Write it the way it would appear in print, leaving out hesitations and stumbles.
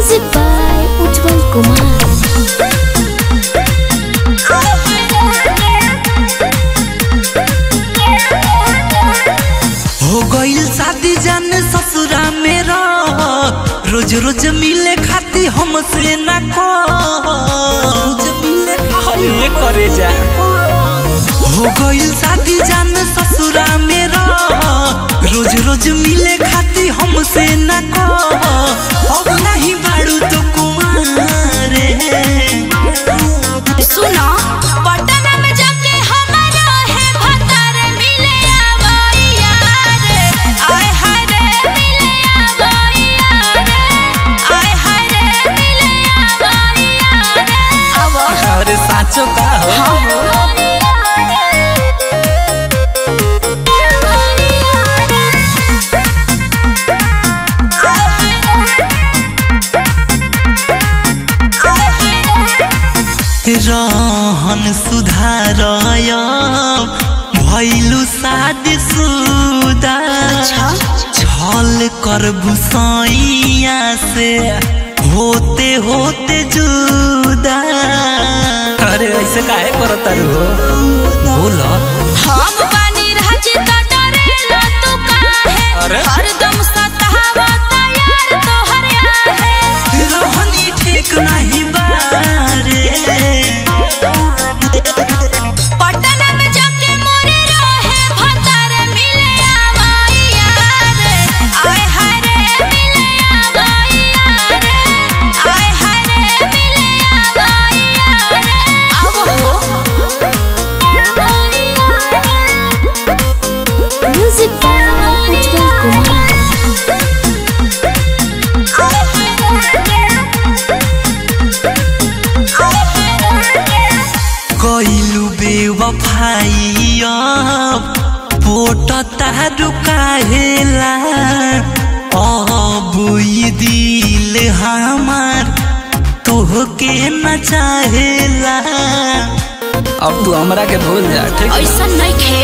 Music by उज्जवल कुमार। हो गईल शादी जान ससुरा मेरा, रोज रोज मिले खाती हमसे ना को, रोज मिले खाती करे जा। हो गईल शादी जान ससुरा मेरा, रोज रोज मिले खाती हमसे ना को, अब नहीं बाड़ू तो कुमारे। सुनो पटना में जाके हमारा है भतार मिले आवो यार, आय हाय रे मिले आवो यार, आय हाय रे मिले आवो यार। आवो अरे साचो का हो रहन सुधारय भइलु शादी सुदा, छल कर भुसैया से होते होते जुदा। अरे ऐसे काहे करता हो बोलो। हम बानी राजी तो डरेला तू काहे, हरदम सतावता यार तोहर आहे। रहनी ठीक नहीं बारे, पटना में जाके मोरे रहे भतार मिले आवो यार, आय हाय रे मिले आवो यार, आय हाय रे मिले आवो यार। आवो म्यूजिक बाय उज्जवल कुमार। कइलु बेवफाई पोट तारु काहेला, अब ई दिल हमार तोहके न चाहेला। अब तू हमरा के भूल जा ठीक। ऐसा नहीं खे